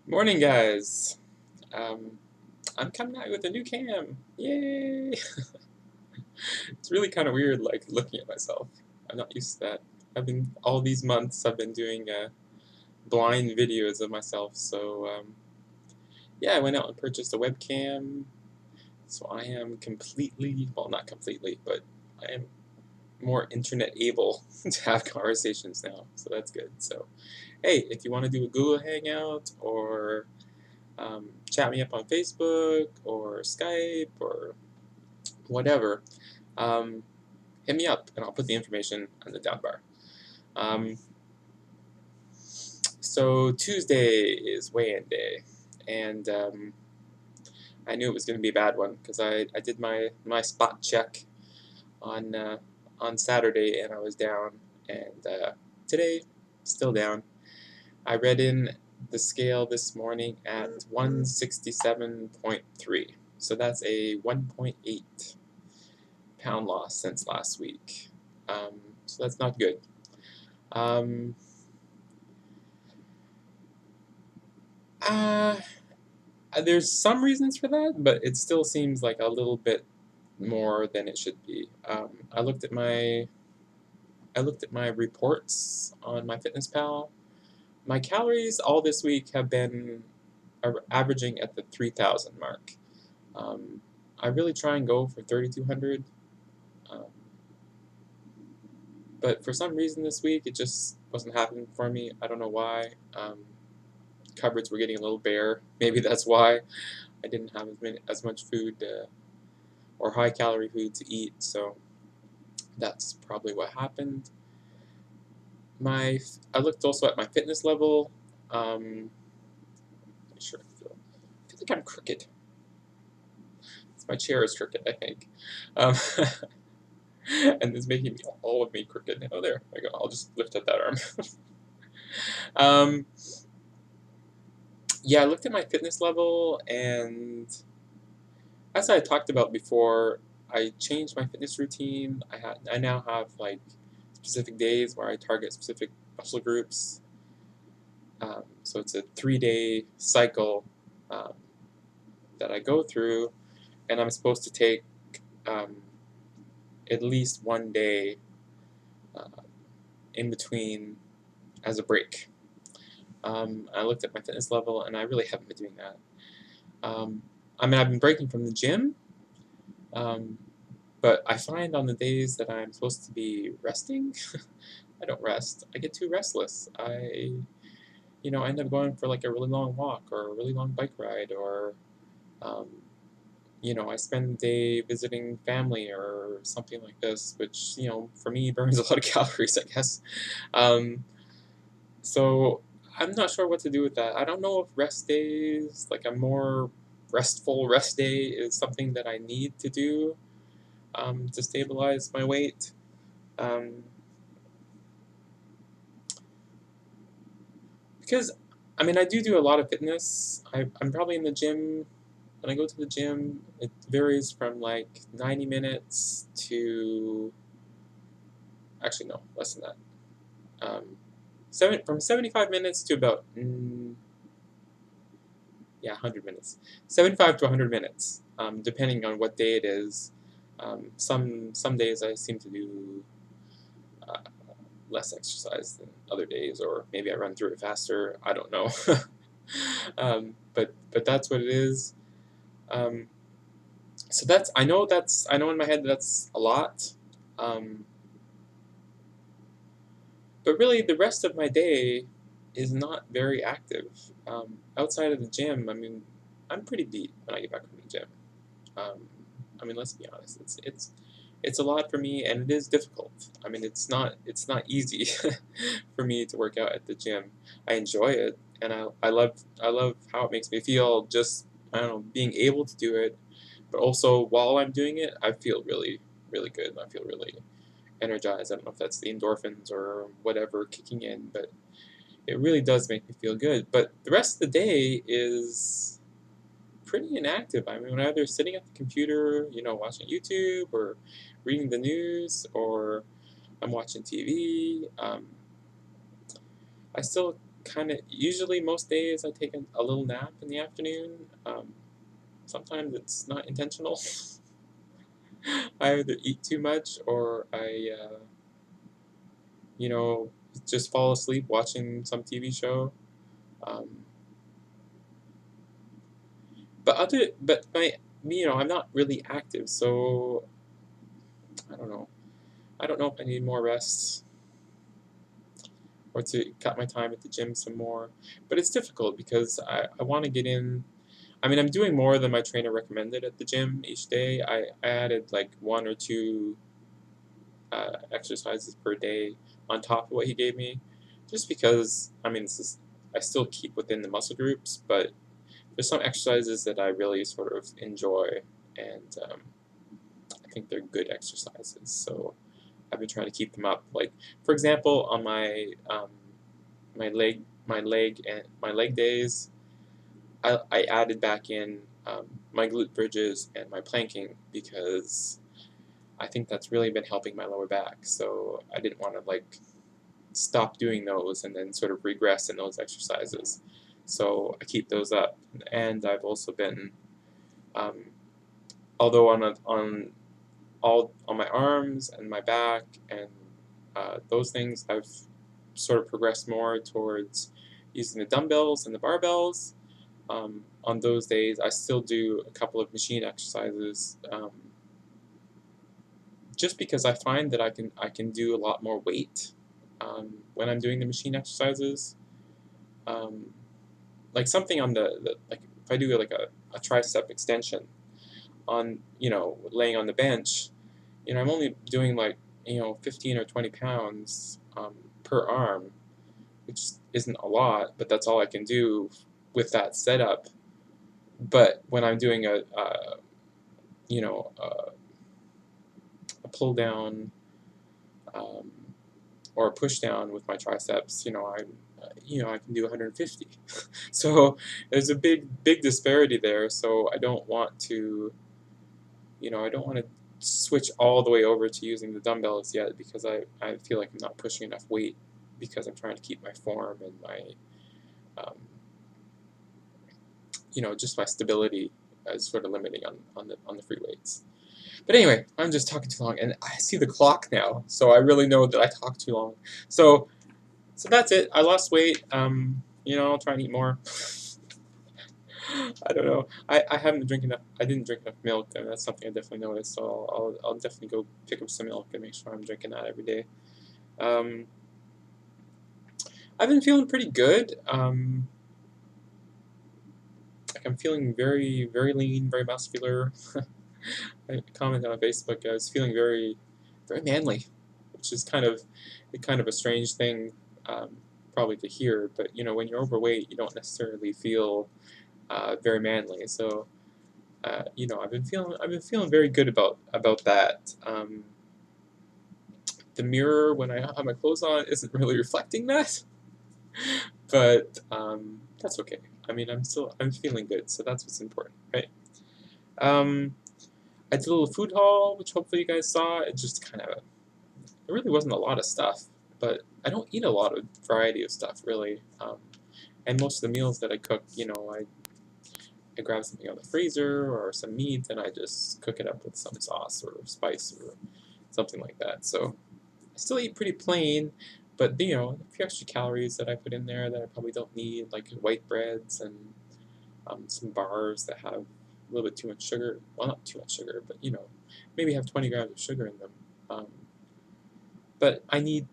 Morning, guys. Um, I'm coming out with a new cam. Yay! It's really kind of weird, like looking at myself. I'm not used to that. All these months I've been doing blind videos of myself. So yeah, I went out and purchased a webcam. So I am completely, well, not completely, but I am more internet able to have conversations now. So that's good. So hey, if you want to do a Google Hangout or chat me up on Facebook or Skype or whatever, um, hit me up and I'll put the information on the down bar. So Tuesday is weigh-in day, and I knew it was going to be a bad one because I did my spot check on on Saturday and I was down, and today still down. I read in the scale this morning at 167.3, so that's a 1.8 pound loss since last week. So that's not good. Um, uh, there's some reasons for that, but it still seems like a little bit more than it should be. I looked at my reports on MyFitnessPal. My calories all this week have been averaging at the 3,000 mark. I really try and go for 3,200, um, but for some reason this week it just wasn't happening for me. I don't know why. Cupboards were getting a little bare. Maybe that's why I didn't have as much food or high calorie food to eat. So that's probably what happened. I looked also at my fitness level. Sure, I feel like I'm crooked. My chair is crooked, I think. Um, and it's making all of me crooked. Oh, there I go. I'll just lift up that arm. um, yeah, I looked at my fitness level, and as I talked about before, I changed my fitness routine. I now have like specific days where I target specific muscle groups. So it's a 3-day cycle um, that I go through, and I'm supposed to take um, at least one day uh, in between as a break. I looked at my fitness level, and I really haven't been doing that. I mean, I've been breaking from the gym, um, but I find on the days that I'm supposed to be resting, I don't rest. I get too restless. I end up going for like a really long walk or a really long bike ride, or um, I spend the day visiting family or something like this, which for me burns a lot of calories, I guess. Um, so I'm not sure what to do with that. I don't know if rest days, like a more restful rest day, is something that I need to do to stabilize my weight. Um, because I mean, I do a lot of fitness. I'm probably in the gym. When I go to the gym, it varies from like 90 minutes to, actually no, less than that. From 75 minutes to about 100 minutes. 75 to 100 minutes, depending on what day it is. Some days I seem to do uh, less exercise than other days, or maybe I run through it faster. I don't know. But that's what it is. Um, so I know in my head that's a lot. Um, but really, the rest of my day is not very active. Outside of the gym, I mean, I'm pretty beat when I get back from the gym. Um, I mean, let's be honest. It's a lot for me, and it is difficult. I mean, it's not easy for me to work out at the gym. I enjoy it, and I love how it makes me feel. Just, I don't know, being able to do it, but also while I'm doing it, I feel really really good. I feel really energized. I don't know if that's the endorphins or whatever kicking in, but it really does make me feel good. But the rest of the day is pretty inactive. I mean, I'm either sitting at the computer, watching YouTube or reading the news, or I'm watching TV. I still kind of usually most days I take a little nap in the afternoon. Sometimes it's not intentional. I either eat too much or I, you know, just fall asleep watching some TV show. Um, but I'm not really active, so I don't know. I don't know if I need more rest or to cut my time at the gym some more. But it's difficult because I want to get in. I mean, I'm doing more than my trainer recommended at the gym each day. I added like one or two exercises per day on top of what he gave me, just because, I mean, I still keep within the muscle groups, but there's some exercises that I really sort of enjoy, and I think they're good exercises. So I've been trying to keep them up. Like, for example, on my leg days, I added back in my glute bridges and my planking because I think that's really been helping my lower back. So I didn't want to like stop doing those and then sort of regress in those exercises. So I keep those up, and I've also been, although on my arms and my back and those things, I've sort of progressed more towards using the dumbbells and the barbells. On those days, I still do a couple of machine exercises, just because I find that I can do a lot more weight when I'm doing the machine exercises. Um, like something on like if I do like a tricep extension on laying on the bench, I'm only doing like 15 or 20 pounds per arm, which isn't a lot, but that's all I can do with that setup. But when I'm doing you know a pull down um, or a push down with my triceps, I can do 150. So there's a big disparity there. So I don't want to switch all the way over to using the dumbbells yet, because I feel like I'm not pushing enough weight, because I'm trying to keep my form and my um, just my stability as sort of limiting on the free weights. But anyway, I'm just talking too long, and I see the clock now, so I really know that I talk too long. So that's it. I lost weight. I'll try and eat more. I don't know. I haven't drank enough. I didn't drink enough milk, and that's something I definitely noticed. So I'll definitely go pick up some milk and make sure I'm drinking that every day. I've been feeling pretty good. Like I'm feeling very very lean, very muscular. I commented on Facebook. I was feeling very very manly, which is kind of a strange thing, probably to hear. But when you're overweight, you don't necessarily feel very manly. So I've been feeling very good about that. The mirror when I have my clothes on isn't really reflecting that, but that's okay. I mean, I'm feeling good, so that's what's important, right? I did a little food haul, which hopefully you guys saw. It just there really wasn't a lot of stuff, but I don't eat a lot of variety of stuff really. And most of the meals that I cook, I grab something out of the freezer or some meat, and I just cook it up with some sauce or spice or something like that. So I still eat pretty plain, but a few extra calories that I put in there that I probably don't need, like white breads and some bars that have a little bit too much sugar. Well, not too much sugar, but maybe have 20 grams of sugar in them. But I need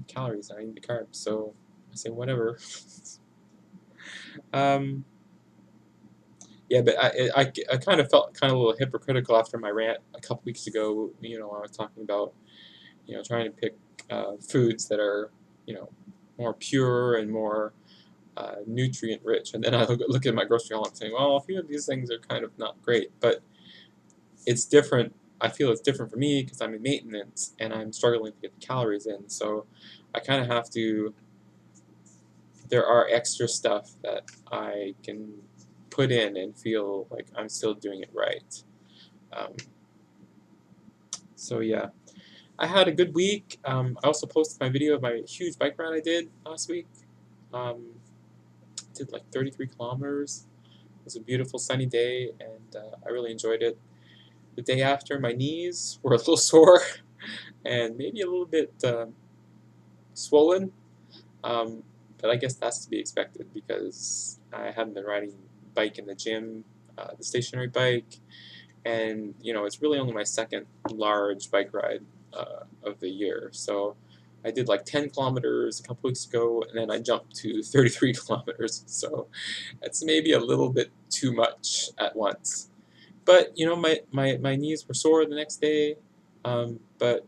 calories, and I need the carbs, so I say whatever. Yeah, but I kind of felt kind of a little hypocritical after my rant a couple weeks ago. I was talking about trying to pick foods that are more pure and more nutrient rich, and then I look at my grocery haul and saying, well, a few of these things are kind of not great, but it's different. I feel it's different for me because I'm in maintenance and I'm struggling to get the calories in, so I kind of have to. There are extra stuff that I can put in and feel like I'm still doing it right. So yeah, I had a good week. I also posted my video of my huge bike ride I did last week. Did like 33 kilometers. It was a beautiful sunny day, and I really enjoyed it. The day after, my knees were a little sore and maybe a little bit swollen, um, but I guess that's to be expected because I haven't been riding bike in the gym, the stationary bike, and it's really only my second large bike ride of the year. So I did like 10 kilometers a couple weeks ago, and then I jumped to 33 kilometers. So that's maybe a little bit too much at once. But my knees were sore the next day, but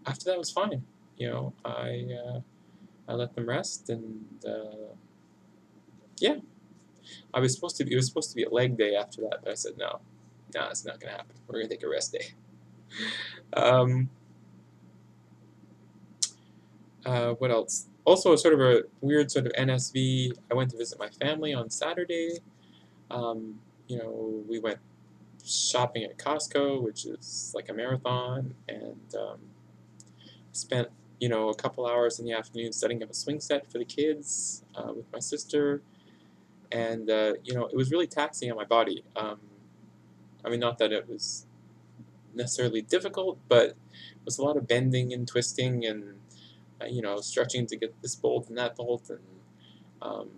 after that it was fine. I let them rest, and yeah, it was supposed to be a leg day after that, but I said no, it's not gonna happen. We're gonna take a rest day. Um, what else? Also, sort of a weird sort of NSV. I went to visit my family on Saturday. We went shopping at Costco, which is like a marathon, and spent a couple hours in the afternoon setting up a swing set for the kids with my sister, and it was really taxing on my body. I mean, not that it was necessarily difficult, but it was a lot of bending and twisting and stretching to get this bolt and that bolt, and um,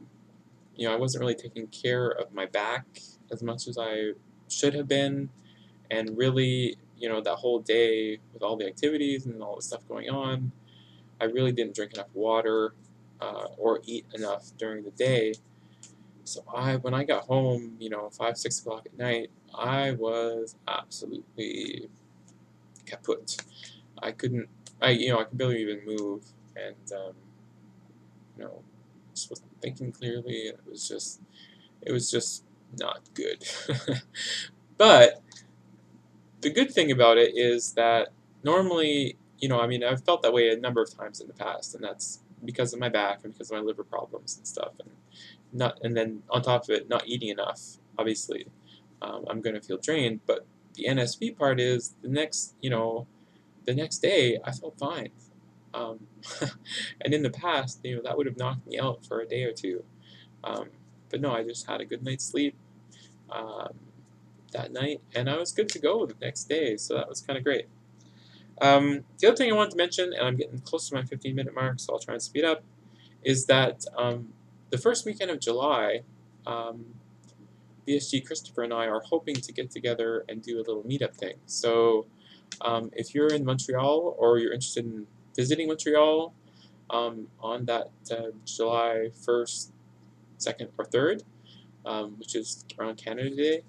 I wasn't really taking care of my back as much as I should have been, and really, that whole day with all the activities and all the stuff going on, I really didn't drink enough water or eat enough during the day. So when I got home, 5, 6 o'clock at night, I was absolutely kaput. I couldn't, I could barely even move, and just wasn't thinking clearly. It was just not good. But the good thing about it is that normally, I mean, I've felt that way a number of times in the past, and that's because of my back and because of my liver problems and stuff, and then on top of it, not eating enough. Obviously, I'm going to feel drained. But the NSV part is the next day I felt fine, um, and in the past, that would have knocked me out for a day or two. But no, I just had a good night's sleep um, that night, and I was good to go the next day. So that was kind of great. The other thing I wanted to mention, and I'm getting close to my 15-minute mark, so I'll try and speed up, is that the first weekend of July, VSG Christopher and I are hoping to get together and do a little meetup thing. So if you're in Montreal or you're interested in visiting Montreal on that July 1st, 2nd, or 3rd, which is around Canada Day,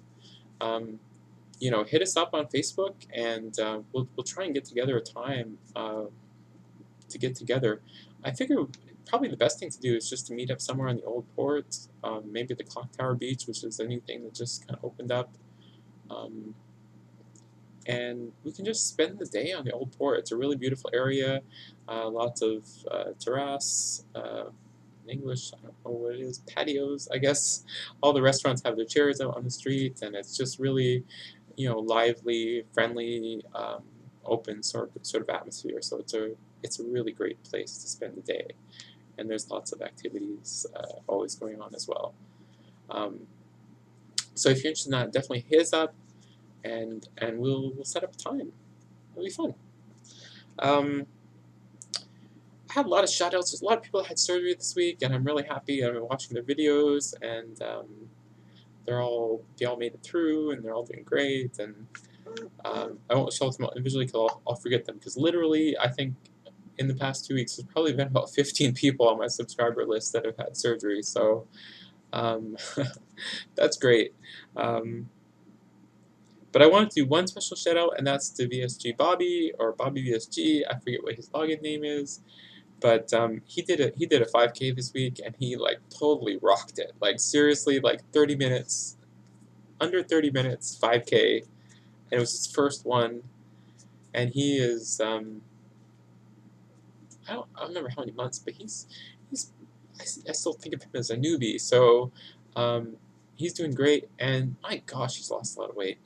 hit us up on Facebook, and we'll try and get together a time to get together. I figure probably the best thing to do is just to meet up somewhere on the Old Port, maybe the Clock Tower Beach, which is a new thing that just kind of opened up. And we can just spend the day on the Old Port. It's a really beautiful area, lots of terrace, in English, I don't know what it is, patios, I guess. All the restaurants have their chairs out on the street, and it's just really, lively, friendly, open sort of atmosphere. So it's a really great place to spend the day, and there's lots of activities always going on as well. So if you're interested in that, definitely hit us up, and we'll set up a time. It'll be fun. I had a lot of shout-outs. There's a lot of people that had surgery this week, and I'm really happy. I've been watching their videos, and they all made it through, and they're all doing great. And I won't shout them out individually because I'll forget them. Because literally, I think in the past 2 weeks, there's probably been about 15 people on my subscriber list that have had surgery. So that's great. But I wanted to do one special shout-out, and that's to VSG Bobby, or Bobby VSG. I forget what his login name is. But he did a 5K this week, and he like totally rocked it. Like seriously, like 30 minutes, under 30 minutes, 5K, and it was his first one. And he is I don't remember how many months, but I still think of him as a newbie. So he's doing great, and my gosh, he's lost a lot of weight.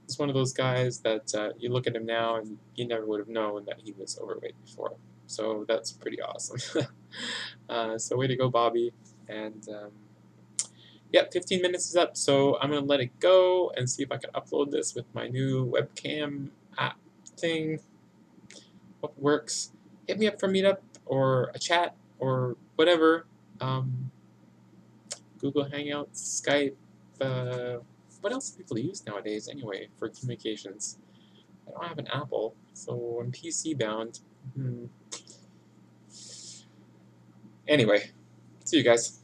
He's one of those guys that you look at him now and you never would have known that he was overweight before. So that's pretty awesome. So way to go, Bobby. And yeah, 15 minutes is up, so I'm going to let it go and see if I can upload this with my new webcam app thing. Hope it works. Hit me up for Meetup or a chat or whatever. Google Hangouts, Skype. What else do people use nowadays anyway for communications? I don't have an Apple, so I'm PC bound. Anyway, see you guys.